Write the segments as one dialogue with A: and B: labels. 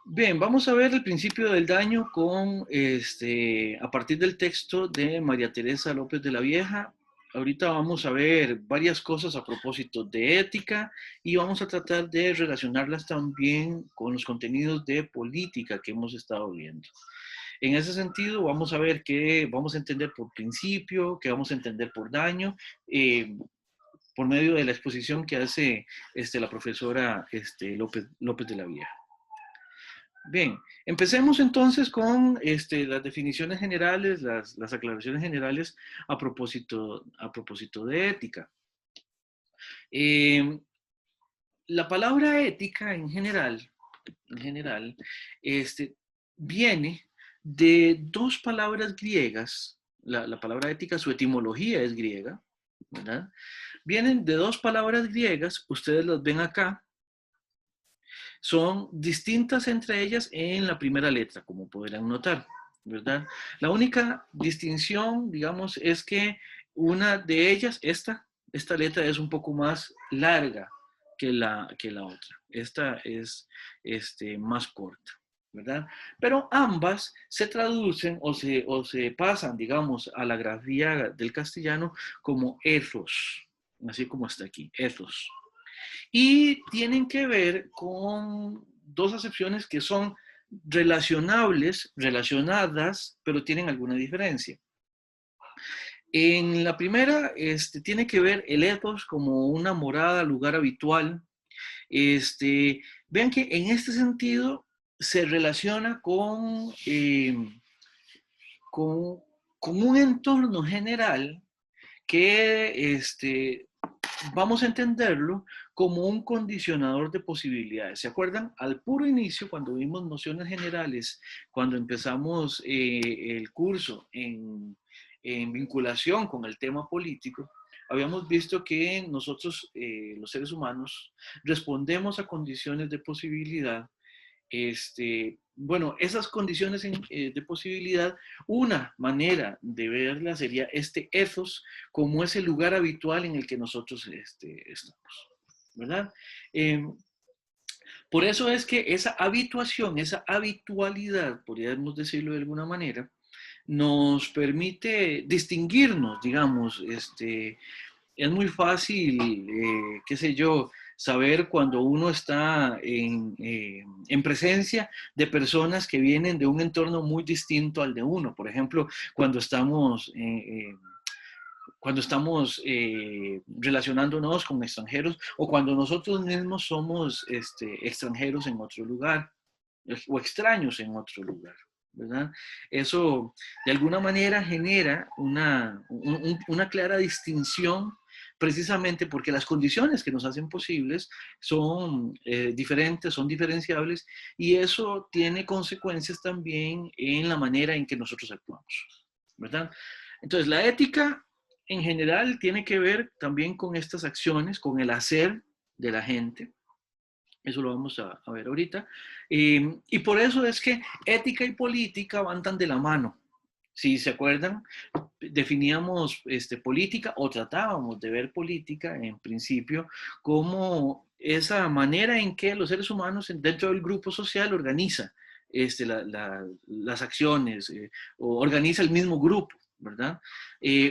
A: Bien, vamos a ver el principio del daño a partir del texto de María Teresa López de la Vieja. Ahorita vamos a ver varias cosas a propósito de ética y vamos a tratar de relacionarlas también con los contenidos de política que hemos estado viendo. En ese sentido, vamos a ver qué vamos a entender por principio, qué vamos a entender por daño, por medio de la exposición que hace la profesora López de la Vieja. Bien, empecemos entonces con las definiciones generales, las aclaraciones generales a propósito de ética. Eh, la palabra ética en general viene de dos palabras griegas. La palabra ética, su etimología es griega, ¿verdad? Vienen de dos palabras griegas, ustedes las ven acá, son distintas entre ellas en la primera letra, como podrán notar, ¿verdad? La única distinción, digamos, es que una de ellas, esta letra es un poco más larga que la otra. Esta es más corta, ¿verdad? Pero ambas se traducen o se pasan, digamos, a la grafía del castellano como ethos, así como está aquí, ethos. Y tienen que ver con dos acepciones que son relacionadas, pero tienen alguna diferencia. En la primera, tiene que ver el ethos como una morada, lugar habitual. Vean que en este sentido se relaciona con, con un entorno general que vamos a entenderlo como un condicionador de posibilidades. ¿Se acuerdan? Al puro inicio, cuando vimos nociones generales, cuando empezamos el curso en vinculación con el tema político, habíamos visto que nosotros, los seres humanos, respondemos a condiciones de posibilidad. Bueno, esas condiciones de posibilidad, una manera de verla sería este ethos como ese lugar habitual en el que nosotros estamos, ¿verdad? Eh, por eso es que esa habituación, esa habitualidad, podríamos decirlo de alguna manera, nos permite distinguirnos, digamos, es muy fácil, qué sé yo, saber cuando uno está en presencia de personas que vienen de un entorno muy distinto al de uno. Por ejemplo, cuando estamos relacionándonos con extranjeros o cuando nosotros mismos somos extranjeros en otro lugar o extraños en otro lugar, ¿verdad? Eso de alguna manera genera una clara distinción precisamente porque las condiciones que nos hacen posibles son diferentes, son diferenciables y eso tiene consecuencias también en la manera en que nosotros actuamos, ¿verdad? Entonces, la ética en general tiene que ver también con estas acciones, con el hacer de la gente. Eso lo vamos a ver ahorita. Y por eso es que ética y política van tan de la mano. Si se acuerdan, definíamos política o tratábamos de ver política en principio como esa manera en que los seres humanos dentro del grupo social organiza las acciones o organiza el mismo grupo, ¿verdad?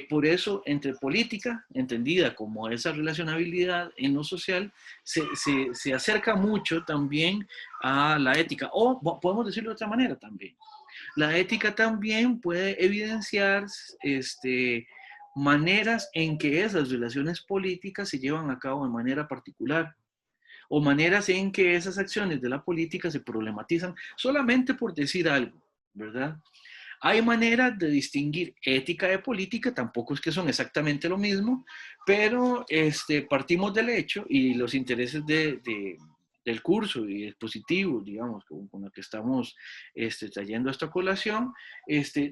A: Por eso, entre política, entendida como esa relacionabilidad en lo social, se acerca mucho también a la ética, o podemos decirlo de otra manera también. La ética también puede evidenciar maneras en que esas relaciones políticas se llevan a cabo de manera particular o maneras en que esas acciones de la política se problematizan solamente por decir algo, ¿verdad? Hay maneras de distinguir ética de política, tampoco es que son exactamente lo mismo, pero partimos del hecho y los intereses del curso y dispositivos, digamos, con lo que estamos trayendo esta colación,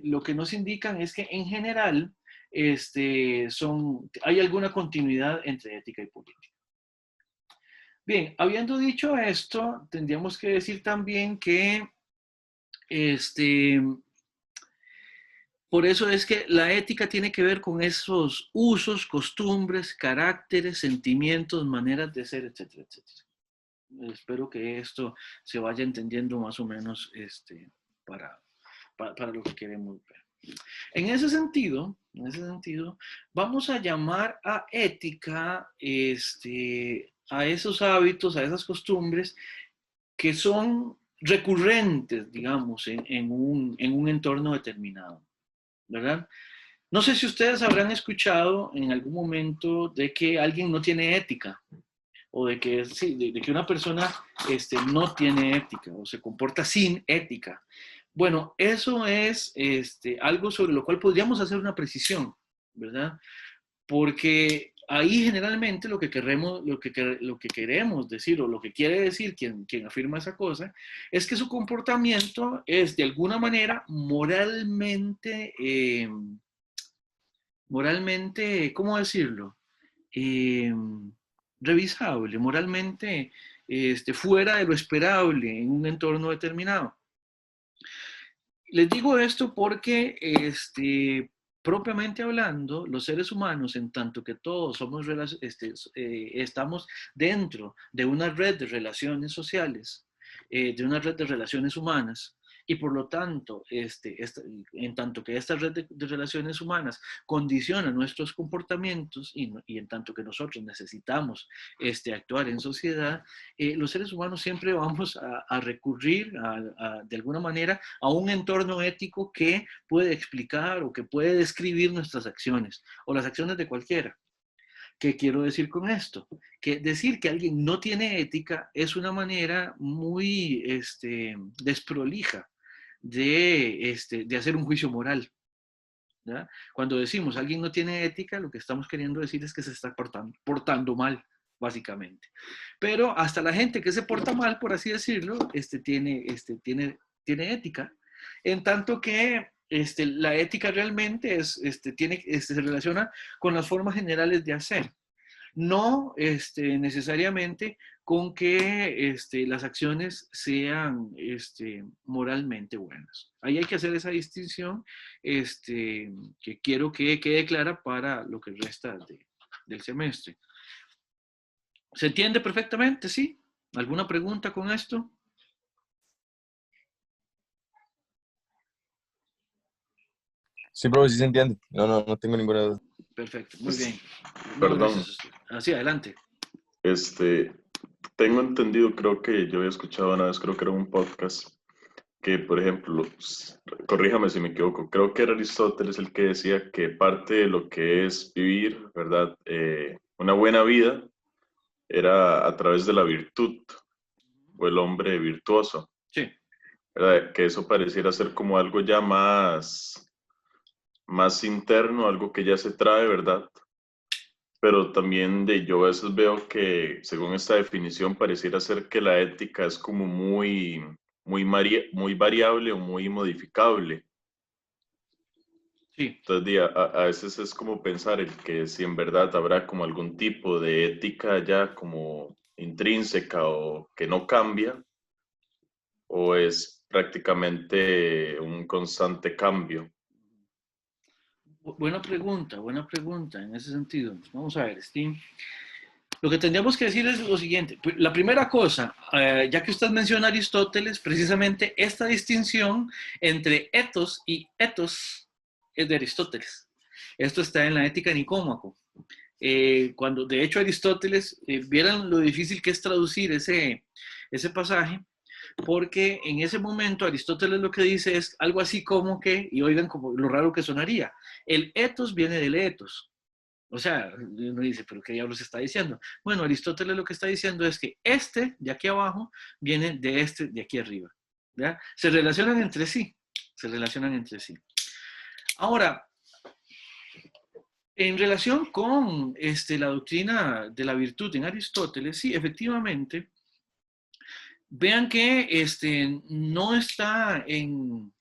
A: lo que nos indican es que en general hay alguna continuidad entre ética y política. Bien, habiendo dicho esto, tendríamos que decir también que este, por eso es que la ética tiene que ver con esos usos, costumbres, caracteres, sentimientos, maneras de ser, etcétera, etcétera. Espero que esto se vaya entendiendo más o menos para, para lo que queremos ver. En ese sentido, vamos a llamar a ética a esos hábitos, a esas costumbres que son recurrentes, digamos, en un entorno determinado, ¿verdad? No sé si ustedes habrán escuchado en algún momento de que alguien no tiene ética o de que, sí, de que una persona no tiene ética o se comporta sin ética. Bueno, eso es algo sobre lo cual podríamos hacer una precisión, ¿verdad? Porque ahí generalmente lo que queremos decir o lo que quiere decir quien afirma esa cosa es que su comportamiento es de alguna manera moralmente, ¿cómo decirlo? Eh, revisable, moralmente fuera de lo esperable en un entorno determinado. Les digo esto porque, propiamente hablando, los seres humanos, en tanto que todos somos, estamos dentro de una red de relaciones sociales, de una red de relaciones humanas, y por lo tanto, en tanto que esta red de relaciones humanas condiciona nuestros comportamientos y en tanto que nosotros necesitamos actuar en sociedad, los seres humanos siempre vamos a recurrir de alguna manera a un entorno ético que puede explicar o que puede describir nuestras acciones o las acciones de cualquiera. ¿Qué quiero decir con esto? Que decir que alguien no tiene ética es una manera muy desprolija de hacer un juicio moral. ¿Ya? Cuando decimos alguien no tiene ética, lo que estamos queriendo decir es que se está portando mal, básicamente. Pero hasta la gente que se porta mal, por así decirlo, tiene ética, en tanto que la ética realmente se relaciona con las formas generales de hacer, no necesariamente con que las acciones sean moralmente buenas. Ahí hay que hacer esa distinción que quiero que quede clara para lo que resta del semestre. ¿Se entiende perfectamente? ¿Sí? ¿Alguna pregunta con esto?
B: Sí, profe, sí se entiende. No tengo ninguna duda.
A: Perfecto, muy bien. No,
C: Perdón,
A: gracias a usted. Así, adelante.
C: este, tengo entendido, creo que yo había escuchado una vez, creo que era un podcast, que por ejemplo, corríjame si me equivoco, creo que era Aristóteles el que decía que parte de lo que es vivir, ¿verdad? Una buena vida era a través de la virtud o el hombre virtuoso,
A: Sí.
C: ¿verdad? Que eso pareciera ser como algo ya más interno, algo que ya se trae, ¿verdad? Pero también yo a veces veo que, según esta definición, pareciera ser que la ética es como muy variable o muy modificable.
A: Sí.
C: Entonces, a veces es como pensar el que si en verdad habrá como algún tipo de ética ya como intrínseca o que no cambia, o es prácticamente un constante cambio.
A: Buena pregunta en ese sentido. Vamos a ver, Steve. Lo que tendríamos que decir es lo siguiente. La primera cosa, ya que usted menciona a Aristóteles, precisamente esta distinción entre ethos y ethos es de Aristóteles. Esto está en la Ética de Nicómaco. Cuando de hecho Aristóteles, vieran lo difícil que es traducir ese pasaje, porque en ese momento Aristóteles lo que dice es algo así como que, y oigan como lo raro que sonaría, el ethos viene del ethos. O sea, uno dice, ¿pero qué diablos está diciendo? Bueno, Aristóteles lo que está diciendo es que de aquí abajo viene de aquí arriba. ¿Ya? Se relacionan entre sí. Se relacionan entre sí. Ahora, en relación con la doctrina de la virtud en Aristóteles, sí, efectivamente, vean que no está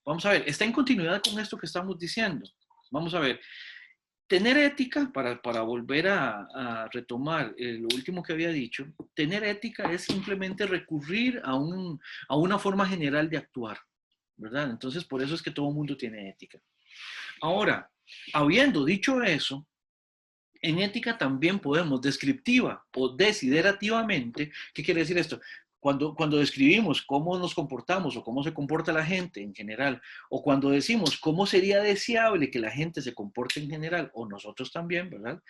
A: vamos a ver, está en continuidad con esto que estamos diciendo. Vamos a ver, tener ética, para volver a retomar lo último que había dicho, tener ética es simplemente recurrir a una forma general de actuar, ¿verdad? Entonces, por eso es que todo el mundo tiene ética. Ahora, habiendo dicho eso, En ética también podemos descriptiva o desiderativamente, ¿qué quiere decir esto? Cuando describimos cómo nos comportamos o cómo se comporta la gente en general, o cuando decimos cómo sería deseable que la gente se comporte en general, o nosotros también, ¿verdad?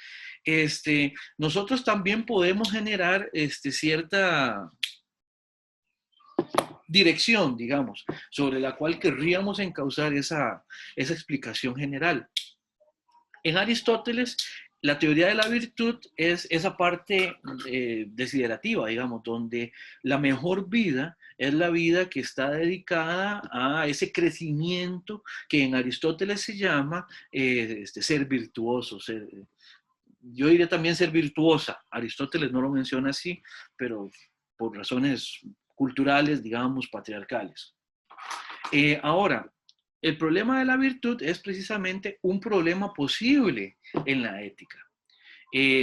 A: Nosotros también podemos generar cierta dirección, digamos, sobre la cual querríamos encauzar esa explicación general. En Aristóteles, la teoría de la virtud es esa parte desiderativa, digamos, donde la mejor vida es la vida que está dedicada a ese crecimiento que en Aristóteles se llama ser virtuoso, yo diría también ser virtuosa. Aristóteles no lo menciona así, pero por razones culturales, digamos, patriarcales. Ahora, el problema de la virtud es precisamente un problema posible en la ética.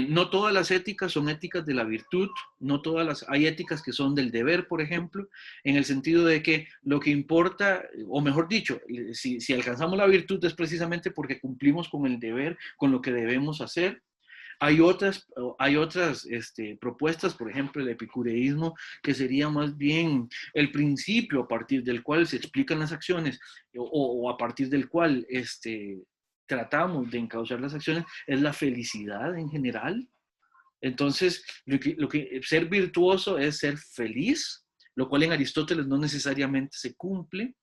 A: No todas las éticas son éticas de la virtud, no todas hay éticas que son del deber, por ejemplo, en el sentido de que lo que importa, o mejor dicho, si alcanzamos la virtud es precisamente porque cumplimos con el deber, con lo que debemos hacer. Hay otras propuestas, por ejemplo, el epicureísmo, que sería más bien el principio a partir del cual se explican las acciones o a partir del cual tratamos de encauzar las acciones, es la felicidad en general. Entonces, ser virtuoso es ser feliz, lo cual en Aristóteles no necesariamente se cumple.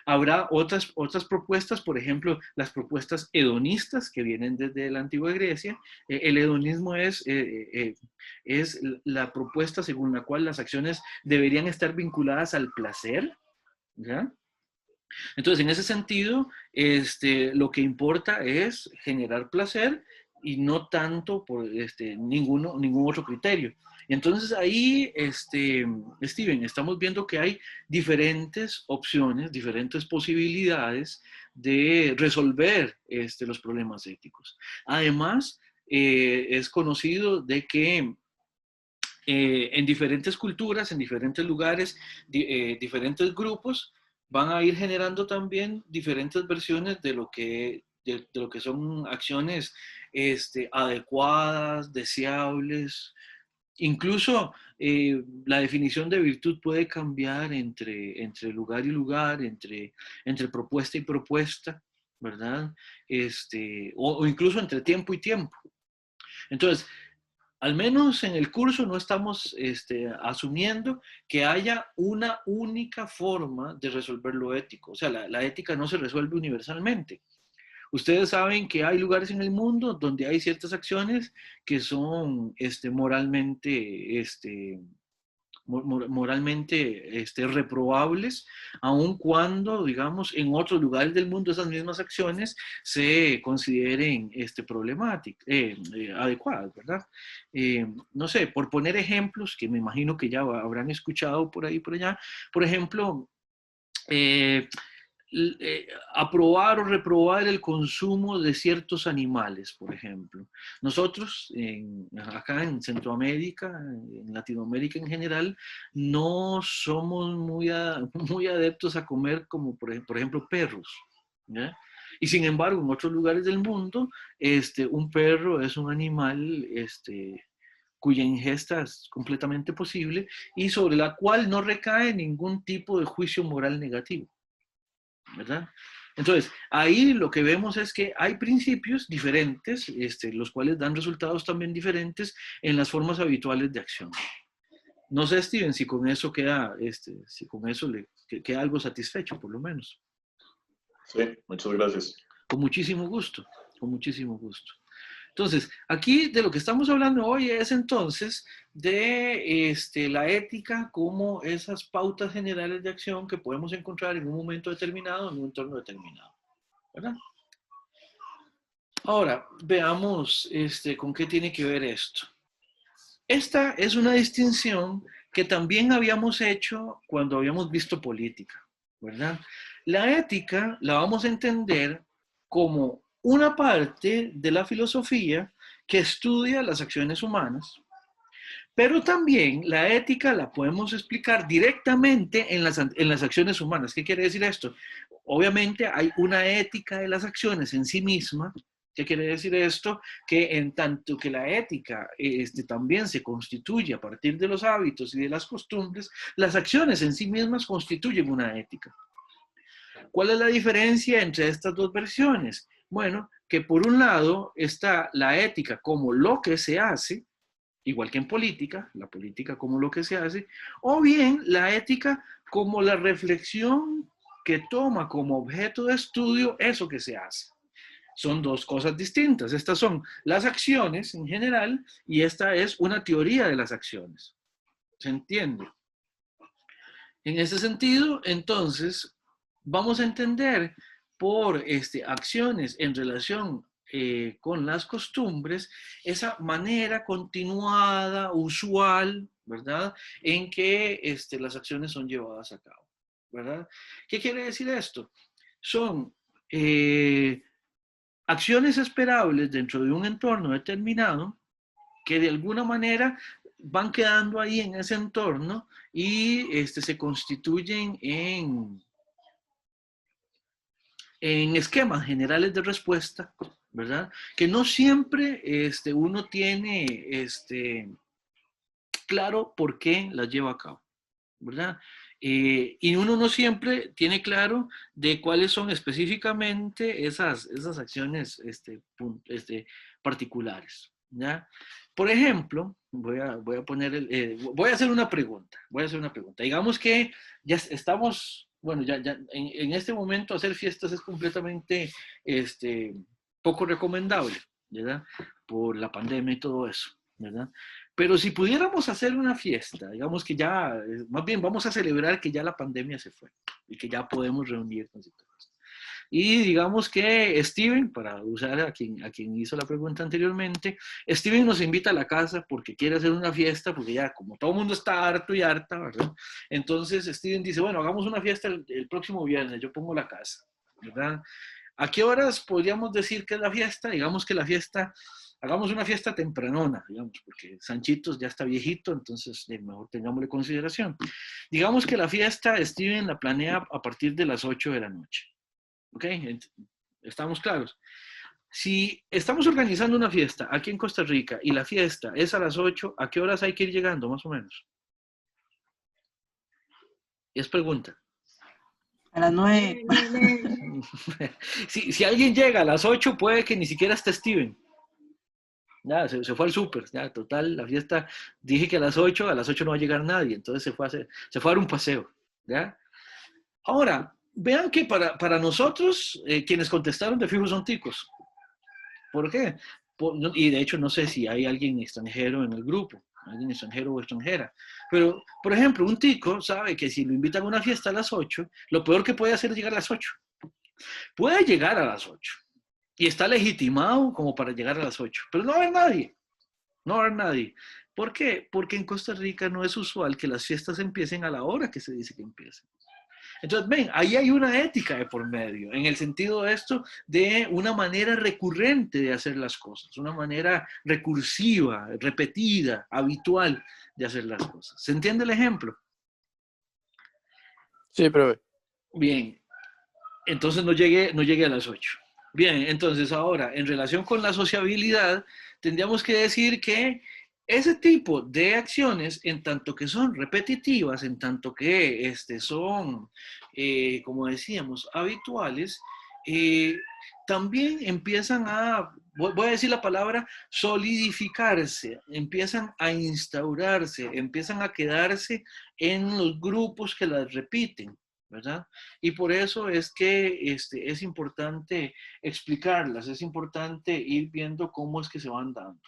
A: Habrá otras propuestas, por ejemplo, las propuestas hedonistas que vienen desde la antigua Grecia. El hedonismo es la propuesta según la cual las acciones deberían estar vinculadas al placer, ¿ya? Entonces, en ese sentido, lo que importa es generar placer y no tanto por ningún otro criterio. Entonces ahí, Steven, estamos viendo que hay diferentes opciones, diferentes posibilidades de resolver los problemas éticos. Además, es conocido de que en diferentes culturas, en diferentes lugares, diferentes grupos, van a ir generando también diferentes versiones de lo que son acciones adecuadas, deseables. Incluso la definición de virtud puede cambiar entre lugar y lugar, entre propuesta y propuesta, ¿verdad? O incluso entre tiempo y tiempo. Entonces, al menos en el curso no estamos asumiendo que haya una única forma de resolver lo ético. O sea, la ética no se resuelve universalmente. Ustedes saben que hay lugares en el mundo donde hay ciertas acciones que son moralmente reprobables, aun cuando, digamos, en otros lugares del mundo esas mismas acciones se consideren adecuadas, ¿verdad? No sé, por poner ejemplos que me imagino que ya habrán escuchado por ahí y por allá, por ejemplo, aprobar o reprobar el consumo de ciertos animales, por ejemplo. Nosotros, acá en Centroamérica, en Latinoamérica en general, no somos muy adeptos a comer como, por ejemplo, perros, ¿ya? Y sin embargo, en otros lugares del mundo, un perro es un animal cuya ingesta es completamente posible y sobre la cual no recae ningún tipo de juicio moral negativo, ¿verdad? Entonces, ahí lo que vemos es que hay principios diferentes, los cuales dan resultados también diferentes en las formas habituales de acción. No sé, Steven, si con eso queda, si con eso le queda algo satisfecho, por lo menos.
C: Sí, muchas gracias.
A: Con muchísimo gusto, con muchísimo gusto. Entonces, aquí de lo que estamos hablando hoy es entonces de la ética como esas pautas generales de acción que podemos encontrar en un momento determinado, en un entorno determinado, ¿verdad? Ahora, veamos con qué tiene que ver esto. Esta es una distinción que también habíamos hecho cuando habíamos visto política, ¿verdad? La ética la vamos a entender como una parte de la filosofía que estudia las acciones humanas, pero también la ética la podemos explicar directamente en las acciones humanas. ¿Qué quiere decir esto? Obviamente hay una ética de las acciones en sí misma, ¿Qué quiere decir esto? Que en tanto que la ética también se constituye a partir de los hábitos y de las costumbres, las acciones en sí mismas constituyen una ética. ¿Cuál es la diferencia entre estas dos versiones? Bueno, que por un lado está la ética como lo que se hace, igual que en política, la política como lo que se hace, o bien la ética como la reflexión que toma como objeto de estudio eso que se hace. Son dos cosas distintas. Estas son las acciones en general y esta es una teoría de las acciones. ¿Se entiende? En ese sentido, entonces, vamos a entender por acciones en relación con las costumbres, esa manera continuada, usual, ¿verdad? En que las acciones son llevadas a cabo, ¿verdad? ¿Qué quiere decir esto? Son acciones esperables dentro de un entorno determinado que de alguna manera van quedando ahí en ese entorno y se constituyen en esquemas generales de respuesta, ¿verdad? Que no siempre uno tiene claro por qué las lleva a cabo, ¿verdad? Y uno no siempre tiene claro de cuáles son específicamente esas acciones particulares, ¿ya? Por ejemplo, voy a hacer una pregunta, Digamos que ya estamos, bueno, ya en este momento hacer fiestas es completamente poco recomendable, ¿verdad? Por la pandemia y todo eso, ¿verdad? Pero si pudiéramos hacer una fiesta, digamos que ya, más bien vamos a celebrar que ya la pandemia se fue y que ya podemos reunirnos y todo eso. Y digamos que Steven, para usar a quien hizo la pregunta anteriormente, Steven nos invita a la casa porque quiere hacer una fiesta, porque ya como todo el mundo está harto y harta, ¿verdad? Entonces Steven dice, bueno, hagamos una fiesta el próximo viernes, yo pongo la casa, ¿verdad? ¿A qué horas podríamos decir que es la fiesta? Digamos que la fiesta, hagamos una fiesta tempranona, digamos, porque Sanchitos ya está viejito, entonces mejor tengámosle consideración. Digamos que la fiesta Steven la planea a partir de las 8 de la noche. ¿Ok? ¿Estamos claros? Si estamos organizando una fiesta aquí en Costa Rica y la fiesta es a las 8, ¿a qué horas hay que ir llegando, más o menos? Es pregunta.
D: A las 9.
A: Si alguien llega a las 8, puede que ni siquiera esté Steven. Ya, se fue al súper, ya, total, la fiesta, dije que a las 8 no va a llegar nadie, entonces se fue a dar un paseo, ¿ya? Ahora, vean que para nosotros, quienes contestaron de fijo son ticos. ¿Por qué? Y de hecho no sé si hay alguien extranjero en el grupo, alguien extranjero o extranjera. Pero, por ejemplo, un tico sabe que si lo invitan a una fiesta a las 8, lo peor que puede hacer es llegar a las 8. Puede llegar a las 8 y está legitimado como para llegar a las 8, pero no va a haber nadie. No va a haber nadie. ¿Por qué? Porque en Costa Rica no es usual que las fiestas empiecen a la hora que se dice que empiecen. Entonces, ven, ahí hay una ética de por medio, en el sentido de esto, de una manera recurrente de hacer las cosas, una manera recursiva, repetida, habitual de hacer las cosas. ¿Se entiende el ejemplo?
B: Sí, profe.
A: Bien, entonces no llegue a las 8. Bien, entonces ahora, en relación con la sociabilidad, tendríamos que decir que ese tipo de acciones, en tanto que son repetitivas, en tanto que son, como decíamos, habituales, también empiezan a, voy a decir la palabra, solidificarse, empiezan a instaurarse, empiezan a quedarse en los grupos que las repiten, ¿verdad? Y por eso es que es importante explicarlas, es importante ir viendo cómo es que se van dando.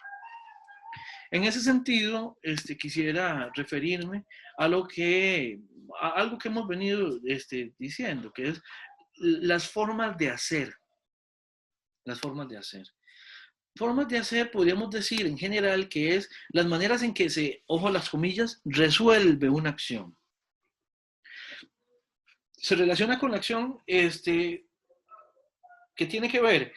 A: En ese sentido, quisiera referirme a algo que hemos venido diciendo, que es las formas de hacer. Las formas de hacer. Formas de hacer, podríamos decir en general, que es las maneras en que se, ojo a las comillas, resuelve una acción. Se relaciona con la acción que tiene que ver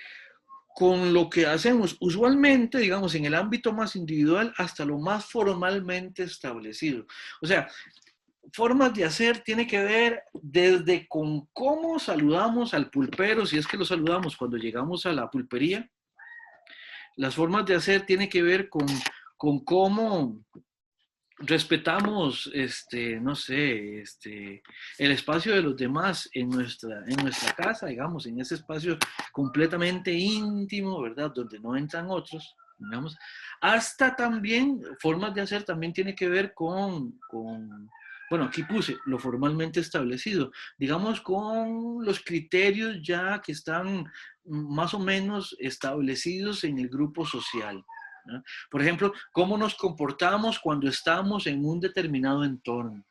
A: con lo que hacemos usualmente, digamos, en el ámbito más individual hasta lo más formalmente establecido. O sea, formas de hacer tiene que ver desde con cómo saludamos al pulpero, si es que lo saludamos cuando llegamos a la pulpería, Las formas de hacer tienen que ver con cómo respetamos, no sé, el espacio de los demás en nuestra casa, digamos, en ese espacio completamente íntimo, ¿verdad? Donde no entran otros, digamos. Hasta también, formas de hacer también tiene que ver bueno, aquí puse lo formalmente establecido, digamos, con los criterios ya que están más o menos establecidos en el grupo social, ¿no? Por ejemplo, cómo nos comportamos cuando estamos en un determinado entorno,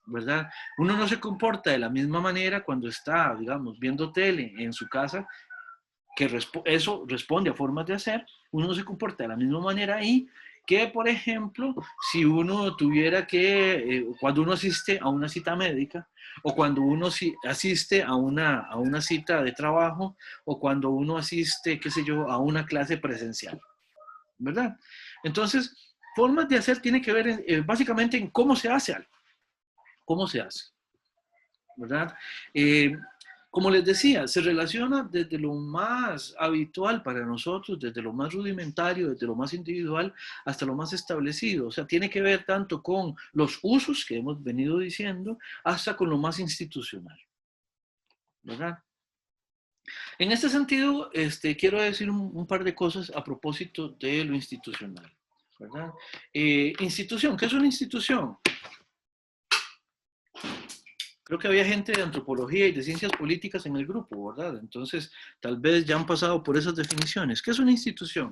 A: ¿verdad? Uno no se comporta de la misma manera cuando está, digamos, viendo tele en su casa, que eso responde a formas de hacer. Uno no se comporta de la misma manera ahí que, por ejemplo, si uno tuviera que, cuando uno asiste a una cita médica, o cuando uno asiste a una cita de trabajo, o cuando uno asiste, qué sé yo, a una clase presencial, ¿verdad? Entonces, formas de hacer tiene que ver básicamente en cómo se hace algo, cómo se hace, ¿verdad? Como les decía, se relaciona desde lo más habitual para nosotros, desde lo más rudimentario, desde lo más individual, hasta lo más establecido. O sea, tiene que ver tanto con los usos que hemos venido diciendo, hasta con lo más institucional, ¿verdad? En este sentido, quiero decir un par de cosas a propósito de lo institucional, ¿verdad? Institución, ¿qué es una institución? Creo que había gente de antropología y de ciencias políticas en el grupo, ¿verdad? Entonces, tal vez ya han pasado por esas definiciones. ¿Qué es una institución?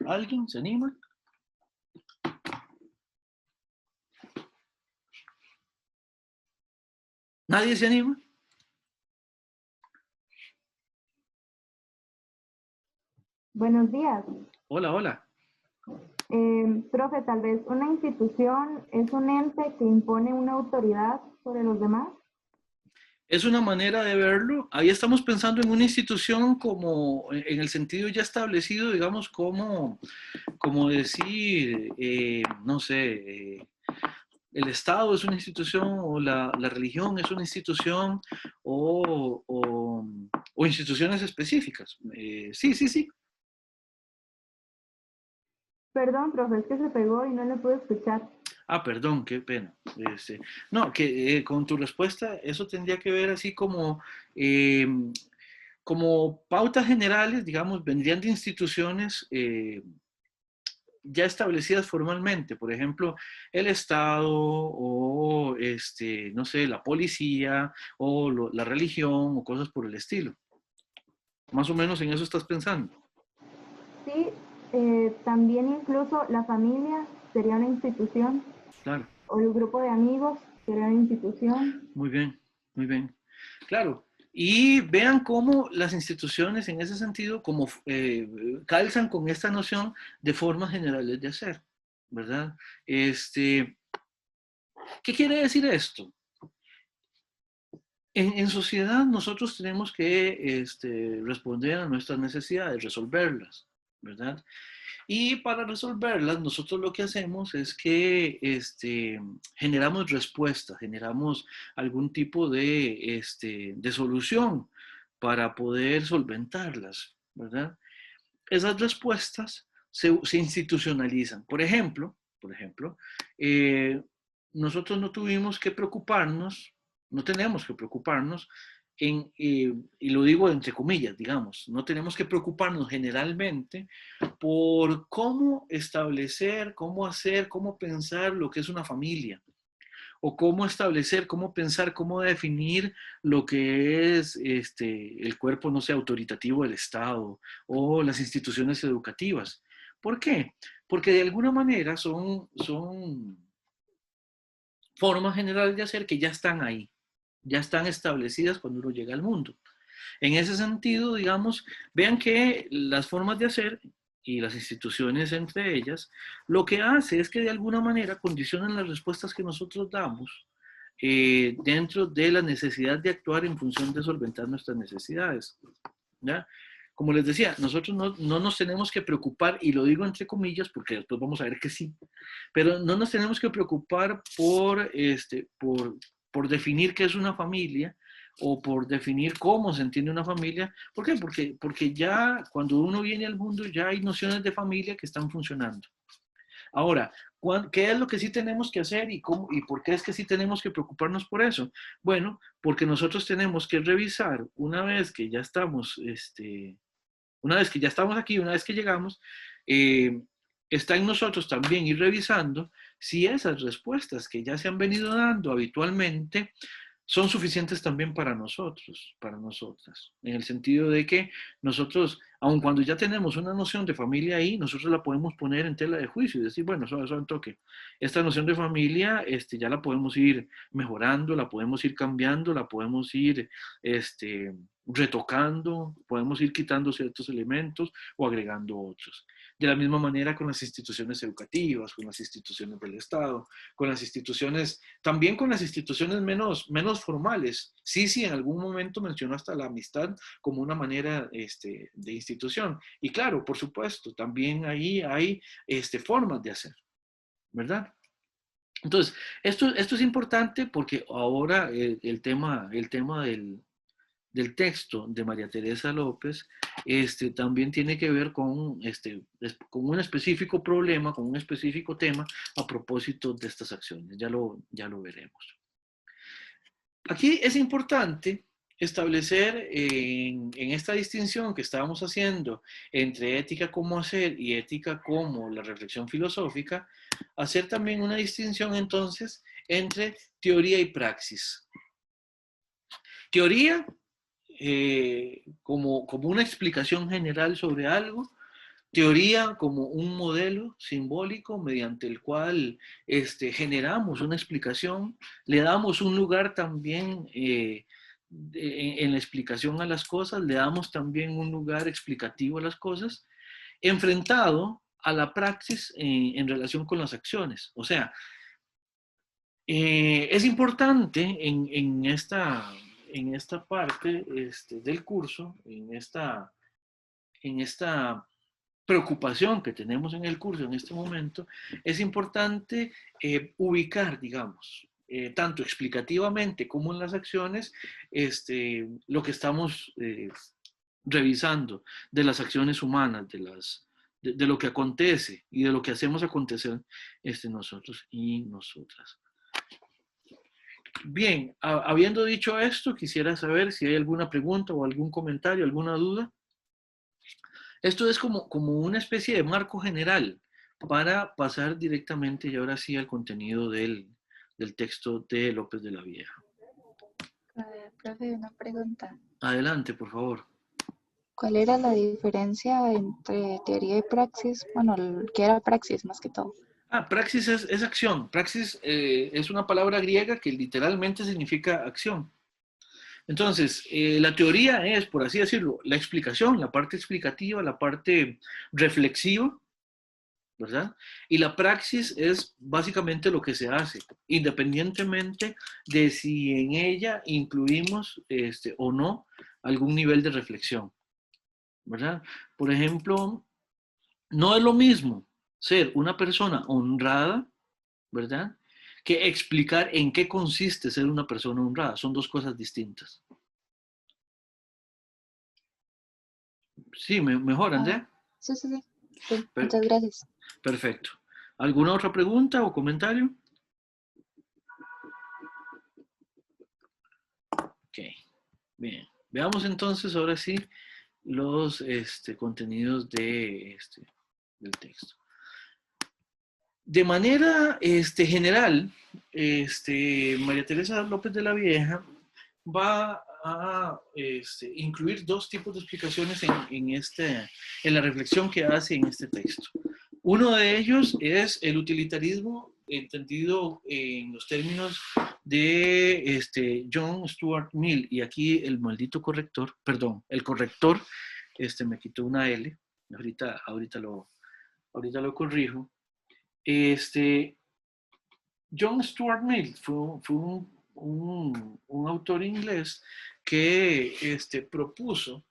A: ¿Alguien se anima? ¿Nadie se anima?
E: Buenos días.
A: Hola, hola.
E: Profe, tal vez una institución es un ente que impone una autoridad sobre los demás.
A: Es una manera de verlo. Ahí estamos pensando en una institución como, en el sentido ya establecido, digamos, como decir, no sé, el Estado es una institución, o la religión es una institución, o instituciones específicas. Sí, sí, sí.
E: Perdón, profe, es que se pegó y no le pude escuchar.
A: Ah, perdón, qué pena. No, que con tu respuesta eso tendría que ver así eh, como pautas generales, digamos, vendrían de instituciones ya establecidas formalmente, por ejemplo, el Estado o, no sé, la policía o la religión o cosas por el estilo. Más o menos en eso estás pensando.
E: Sí, también incluso la familia sería una institución,
A: Claro.
E: o el grupo de amigos sería una institución.
A: Muy bien, muy bien. Claro. Y vean cómo las instituciones en ese sentido, como calzan con esta noción de formas generales de hacer, ¿verdad? ¿Qué quiere decir esto? En sociedad nosotros tenemos que responder a nuestras necesidades, resolverlas, ¿verdad? Y para resolverlas, nosotros lo que hacemos es que generamos respuestas, generamos algún tipo de solución para poder solventarlas, ¿verdad? Esas respuestas se institucionalizan. Por ejemplo, nosotros no tuvimos que preocuparnos, no tenemos que preocuparnos y lo digo entre comillas, digamos, no tenemos que preocuparnos generalmente por cómo establecer, cómo hacer, cómo pensar lo que es una familia, o cómo establecer, cómo pensar, cómo definir lo que es el cuerpo, no sé, autoritativo del Estado o las instituciones educativas. ¿Por qué? Porque de alguna manera son formas generales de hacer que ya están ahí, ya están establecidas cuando uno llega al mundo. En ese sentido, digamos, vean que las formas de hacer y las instituciones entre ellas, lo que hace es que de alguna manera condicionan las respuestas que nosotros damos dentro de la necesidad de actuar en función de solventar nuestras necesidades, ¿ya? Como les decía, nosotros no nos tenemos que preocupar, y lo digo entre comillas porque después vamos a ver que sí, pero no nos tenemos que preocupar por definir qué es una familia, o por definir cómo se entiende una familia. ¿Por qué? Porque ya cuando uno viene al mundo ya hay nociones de familia que están funcionando. Ahora, ¿qué es lo que sí tenemos que hacer y por qué es que sí tenemos que preocuparnos por eso? Bueno, porque nosotros tenemos que revisar una vez que ya estamos, aquí, una vez que llegamos, está en nosotros también ir revisando si esas respuestas que ya se han venido dando habitualmente son suficientes también para nosotros, para nosotras, en el sentido de que nosotros, aun cuando ya tenemos una noción de familia ahí, nosotros la podemos poner en tela de juicio y decir, bueno, eso en toque. Esta noción de familia ya la podemos ir mejorando, la podemos ir cambiando, la podemos ir retocando, podemos ir quitando ciertos elementos o agregando otros. De la misma manera con las instituciones educativas, con las instituciones del Estado, con las instituciones, también con las instituciones menos formales. Sí, en algún momento mencionó hasta la amistad como una manera de institución. Y claro, por supuesto, también ahí hay formas de hacer, ¿verdad? Entonces, esto es importante porque ahora el tema del texto de María Teresa López también tiene que ver con un específico problema, con un específico tema a propósito de estas acciones. Ya lo veremos. Aquí es importante establecer en esta distinción que estábamos haciendo entre ética como hacer y ética como la reflexión filosófica, hacer también una distinción entonces entre teoría y praxis. Teoría como una explicación general sobre algo, teoría como un modelo simbólico mediante el cual generamos una explicación, le damos un lugar también en la explicación a las cosas, le damos también un lugar explicativo a las cosas, enfrentado a la praxis en relación con las acciones. O sea, es importante en esta parte del curso, en esta preocupación que tenemos en el curso en este momento, es importante ubicar, digamos, tanto explicativamente como en las acciones, lo que estamos revisando de las acciones humanas, de lo que acontece y de lo que hacemos acontecer nosotros y nosotras. Bien, habiendo dicho esto, quisiera saber si hay alguna pregunta o algún comentario, alguna duda. Esto es como una especie de marco general para pasar directamente y ahora sí al contenido del texto de López de la Vieja.
F: Profe, una pregunta.
A: Adelante, por favor.
F: ¿Cuál era la diferencia entre teoría y praxis? Bueno, ¿qué era praxis más que todo?
A: Praxis es acción. Praxis es una palabra griega que literalmente significa acción. Entonces, la teoría es, por así decirlo, la explicación, la parte explicativa, la parte reflexiva, ¿verdad? Y la praxis es básicamente lo que se hace, independientemente de si en ella incluimos o no algún nivel de reflexión, ¿verdad? Por ejemplo, no es lo mismo ser una persona honrada, ¿verdad?, que explicar en qué consiste ser una persona honrada. Son dos cosas distintas. Sí, mejor, Andrea.
F: Sí. Muchas gracias.
A: Perfecto. ¿Alguna otra pregunta o comentario? Ok, bien. Veamos entonces ahora sí los contenidos del texto. De manera general, María Teresa López de la Vieja va a incluir dos tipos de explicaciones en la reflexión que hace en este texto. Uno de ellos es el utilitarismo entendido en los términos de John Stuart Mill, y aquí el maldito corrector, perdón, el corrector me quitó una L, ahorita lo corrijo. John Stuart Mill fue un autor inglés que propuso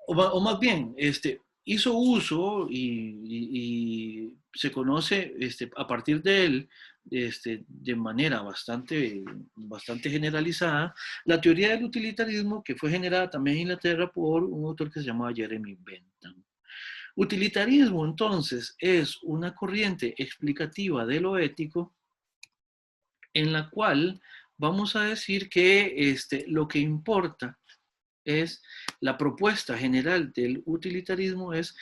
A: o más bien hizo uso y se conoce a partir de él de manera bastante generalizada, la teoría del utilitarismo, que fue generada también en Inglaterra por un autor que se llamaba Jeremy Bentham. Utilitarismo, entonces, es una corriente explicativa de lo ético en la cual vamos a decir que lo que importa es, la propuesta general del utilitarismo es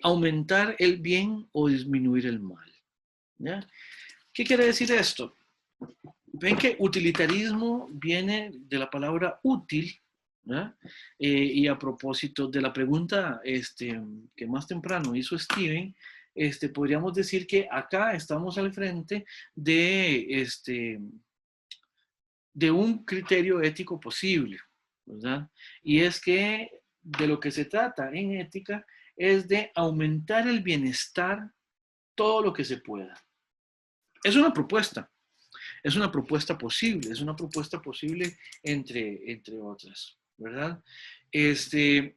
A: aumentar el bien o disminuir el mal. ¿Ya? ¿Qué quiere decir esto? Ven que utilitarismo viene de la palabra útil, ¿verdad? Y a propósito de la pregunta que más temprano hizo Steven, podríamos decir que acá estamos al frente de un criterio ético posible, ¿verdad? Y es que de lo que se trata en ética es de aumentar el bienestar todo lo que se pueda. Es una propuesta posible, es una propuesta posible entre otras, ¿verdad? ¿Qué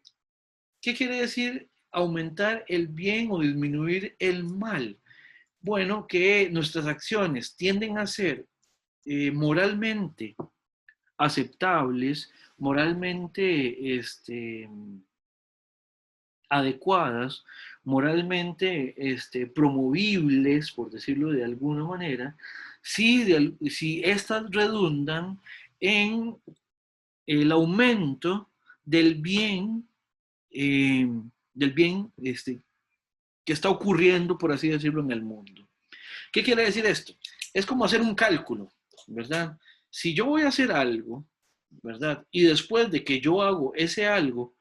A: quiere decir aumentar el bien o disminuir el mal? Bueno, que nuestras acciones tienden a ser moralmente aceptables, moralmente adecuadas, moralmente promovibles, por decirlo de alguna manera, si estas redundan en el aumento del bien que está ocurriendo, por así decirlo, en el mundo. ¿Qué quiere decir esto? Es como hacer un cálculo, ¿verdad? Si yo voy a hacer algo, ¿verdad? Y después de que yo hago ese algo,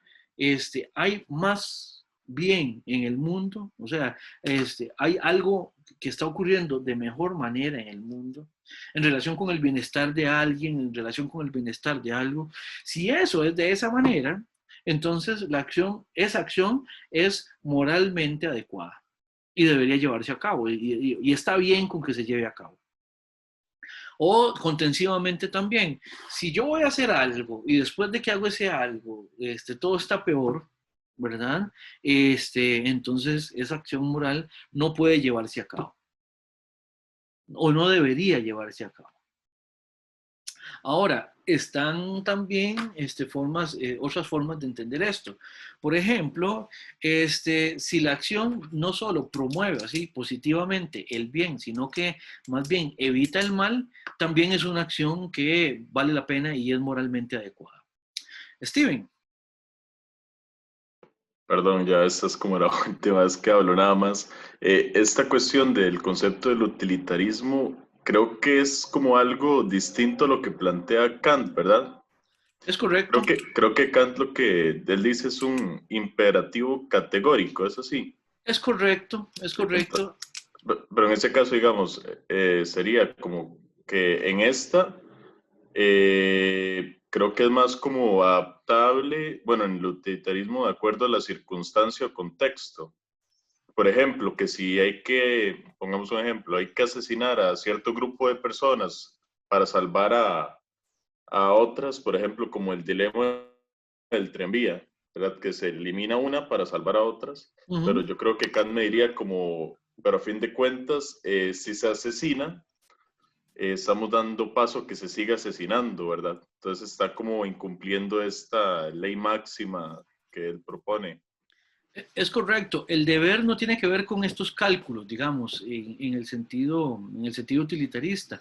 A: hay más bien en el mundo, o sea, hay algo que está ocurriendo de mejor manera en el mundo, en relación con el bienestar de alguien, en relación con el bienestar de algo. Si eso es de esa manera, entonces esa acción es moralmente adecuada y debería llevarse a cabo, y está bien con que se lleve a cabo. O contensivamente también, si yo voy a hacer algo y después de que hago ese algo, todo está peor, ¿verdad? Entonces esa acción moral no puede llevarse a cabo, o no debería llevarse a cabo. Ahora, están también otras formas de entender esto. Por ejemplo, si la acción no solo promueve así positivamente el bien, sino que más bien evita el mal, también es una acción que vale la pena y es moralmente adecuada. Steven.
C: Perdón, ya esta es como la última vez que hablo nada más. Esta cuestión del concepto del utilitarismo creo que es como algo distinto a lo que plantea Kant, ¿verdad?
A: Es correcto.
C: Creo que Kant lo que él dice es un imperativo categórico, ¿es así?
A: Es correcto, es correcto.
C: Pero en ese caso, digamos, sería como que en esta, creo que es más como adaptable, bueno, en el utilitarismo de acuerdo a la circunstancia o contexto. Por ejemplo, que si hay que, pongamos un ejemplo, hay que asesinar a cierto grupo de personas para salvar a otras, por ejemplo, como el dilema del tranvía, ¿verdad? Que se elimina una para salvar a otras, pero yo creo que Kant me diría como, pero a fin de cuentas, si se asesina, estamos dando paso a que se siga asesinando, ¿verdad? Entonces está como incumpliendo esta ley máxima que él propone.
A: Es correcto. El deber no tiene que ver con estos cálculos, digamos, en el sentido utilitarista.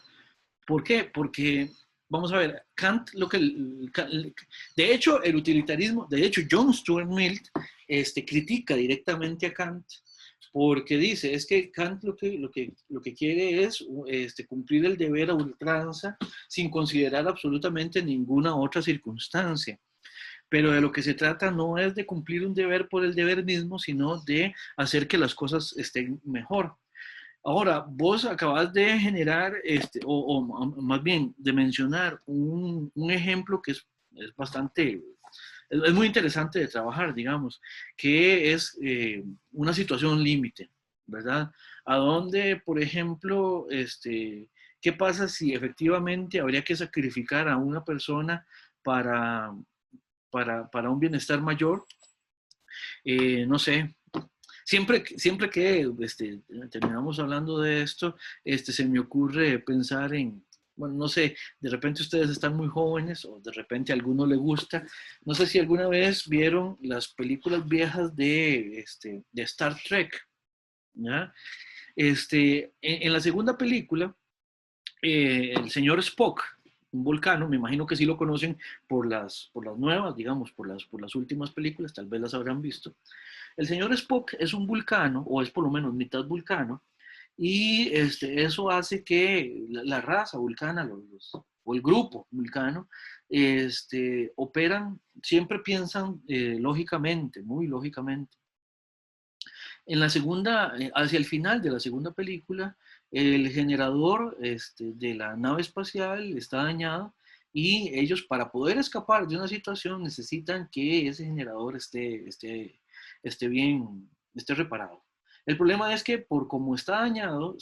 A: ¿Por qué? Porque, vamos a ver, Kant, de hecho, el utilitarismo, de hecho, John Stuart Mill critica directamente a Kant, porque dice, es que Kant lo que quiere es cumplir el deber a ultranza sin considerar absolutamente ninguna otra circunstancia. Pero de lo que se trata no es de cumplir un deber por el deber mismo, sino de hacer que las cosas estén mejor. Ahora, vos acabas de generar, o más bien de mencionar un ejemplo que es bastante, es muy interesante de trabajar, digamos, que es una situación límite, ¿verdad? A donde, por ejemplo, ¿qué pasa si efectivamente habría que sacrificar a una persona para un bienestar mayor? No sé, Siempre que terminamos hablando de esto, se me ocurre pensar en, bueno, no sé, de repente ustedes están muy jóvenes o de repente a alguno le gusta. No sé si alguna vez vieron las películas viejas de Star Trek, ¿ya? En la segunda película, el señor Spock, un vulcano, me imagino que sí lo conocen por las nuevas, digamos, por las últimas películas, tal vez las habrán visto. El señor Spock es un vulcano, o es por lo menos mitad vulcano, y eso hace que la raza vulcana, o el grupo vulcano, operan, siempre piensan lógicamente, muy lógicamente. En la segunda, hacia el final de la segunda película, el generador de la nave espacial está dañado y ellos, para poder escapar de una situación, necesitan que ese generador esté bien, esté reparado. El problema es que por como está dañado,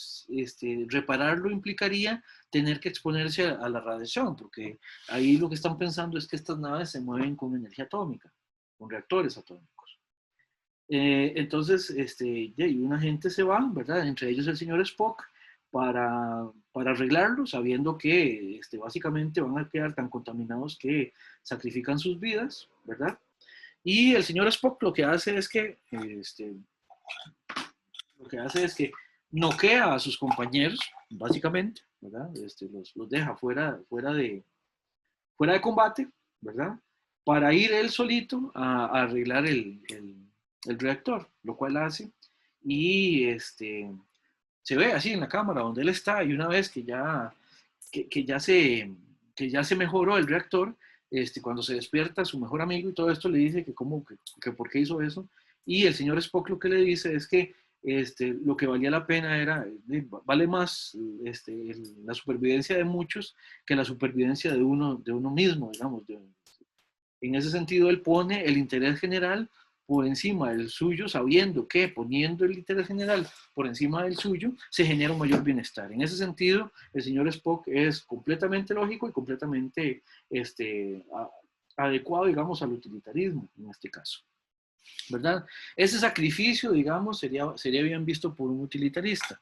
A: repararlo implicaría tener que exponerse a la radiación, porque ahí lo que están pensando es que estas naves se mueven con energía atómica, con reactores atómicos. Entonces, y una gente se va, ¿verdad? Entre ellos el señor Spock, para arreglarlo, sabiendo que básicamente van a quedar tan contaminados que sacrifican sus vidas, ¿verdad? Y el señor Spock lo que hace es que, noquea a sus compañeros, básicamente, ¿verdad? Los deja fuera de combate, ¿verdad? Para ir él solito a arreglar el reactor, lo cual hace, y se ve así en la cámara donde él está, y una vez que ya se mejoró el reactor, cuando se despierta su mejor amigo y todo esto le dice que por qué hizo eso, y el señor Spock lo que le dice es que lo que valía la pena era, vale más la supervivencia de muchos que la supervivencia de uno mismo, digamos. En ese sentido, él pone el interés general por encima del suyo, sabiendo que poniendo el interés general por encima del suyo, se genera un mayor bienestar. En ese sentido, el señor Spock es completamente lógico y completamente adecuado, digamos, al utilitarismo, en este caso, ¿verdad? Ese sacrificio, digamos, sería bien visto por un utilitarista.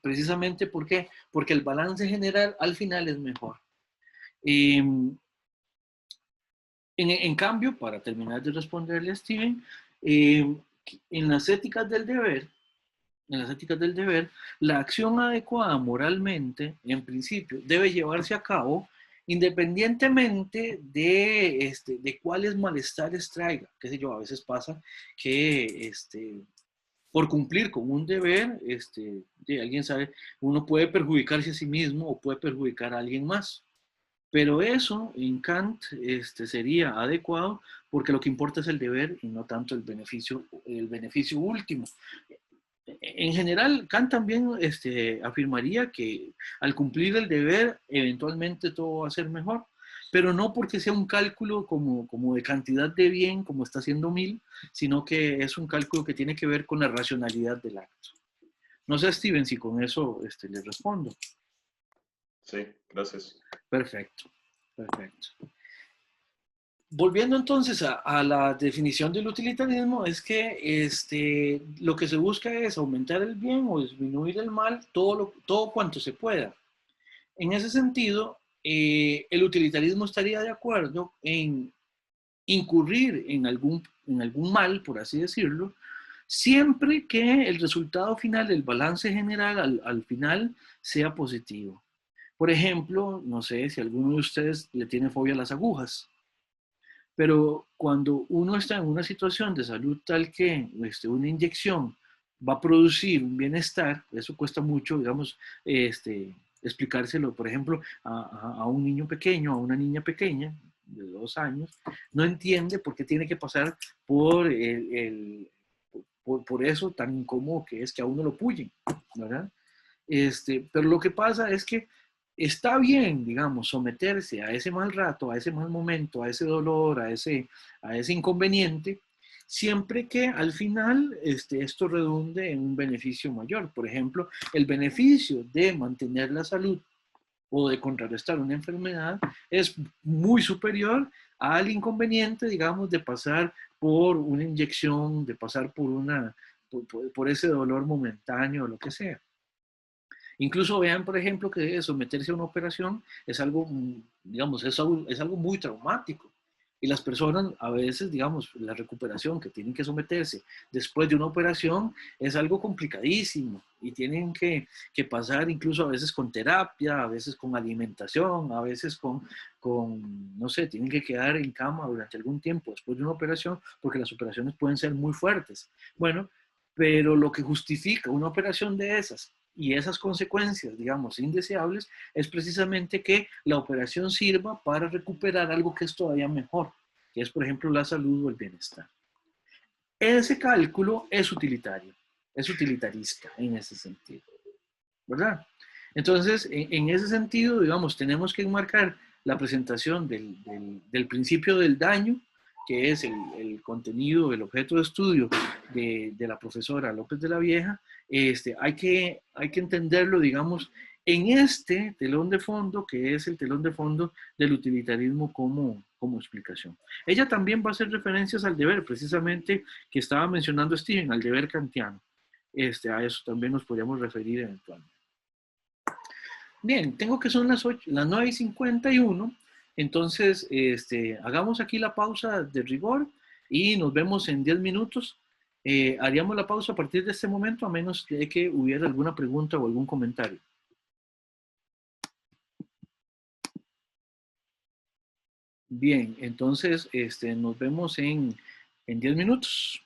A: Precisamente, ¿por qué? Porque el balance general al final es mejor. En cambio, para terminar de responderle a Steven, en las éticas del deber, la acción adecuada moralmente, en principio, debe llevarse a cabo independientemente de cuáles malestares traiga. Qué sé yo, a veces pasa que por cumplir con un deber, alguien sabe, uno puede perjudicarse a sí mismo o puede perjudicar a alguien más. Pero eso en Kant sería adecuado porque lo que importa es el deber y no tanto el beneficio último. En general, Kant también afirmaría que al cumplir el deber, eventualmente todo va a ser mejor, pero no porque sea un cálculo como de cantidad de bien, como está haciendo Mill, sino que es un cálculo que tiene que ver con la racionalidad del acto. No sé, Steven, si con eso le respondo.
C: Sí, gracias.
A: Perfecto. Volviendo entonces a la definición del utilitarismo, es que lo que se busca es aumentar el bien o disminuir el mal todo cuanto se pueda. En ese sentido, el utilitarismo estaría de acuerdo en incurrir en algún mal, por así decirlo, siempre que el resultado final, el balance general al final, sea positivo. Por ejemplo, no sé si alguno de ustedes le tiene fobia a las agujas, pero cuando uno está en una situación de salud tal que una inyección va a producir un bienestar, eso cuesta mucho, digamos, explicárselo, por ejemplo, a un niño pequeño, a una niña pequeña de 2 años, no entiende por qué tiene que pasar por por eso tan incómodo que es que a uno lo puyen, ¿verdad? Pero lo que pasa es que está bien, digamos, someterse a ese mal rato, a ese mal momento, a ese dolor, a ese inconveniente, siempre que al final esto redunde en un beneficio mayor. Por ejemplo, el beneficio de mantener la salud o de contrarrestar una enfermedad es muy superior al inconveniente, digamos, de pasar por una inyección, de pasar por ese dolor momentáneo o lo que sea. Incluso vean, por ejemplo, que someterse a una operación es algo, digamos, es algo muy traumático. Y las personas a veces, digamos, la recuperación que tienen que someterse después de una operación es algo complicadísimo y tienen que pasar incluso a veces con terapia, a veces con alimentación, a veces no sé, tienen que quedar en cama durante algún tiempo después de una operación porque las operaciones pueden ser muy fuertes. Bueno, pero lo que justifica una operación de esas y esas consecuencias, digamos, indeseables, es precisamente que la operación sirva para recuperar algo que es todavía mejor, que es, por ejemplo, la salud o el bienestar. Ese cálculo es utilitario, es utilitarista en ese sentido, ¿verdad? Entonces, en ese sentido, digamos, tenemos que enmarcar la presentación del principio del daño, que es el contenido, el objeto de estudio de la profesora López de la Vieja. Hay que entenderlo, digamos, en este telón de fondo, que es el telón de fondo del utilitarismo como explicación. Ella también va a hacer referencias al deber, precisamente, que estaba mencionando Steven, al deber kantiano. A eso también nos podríamos referir eventualmente. Bien, tengo que son las 9:51, entonces hagamos aquí la pausa de rigor y nos vemos en 10 minutos. Haríamos la pausa a partir de este momento, a menos de que hubiera alguna pregunta o algún comentario. Bien, entonces nos vemos en 10 minutos.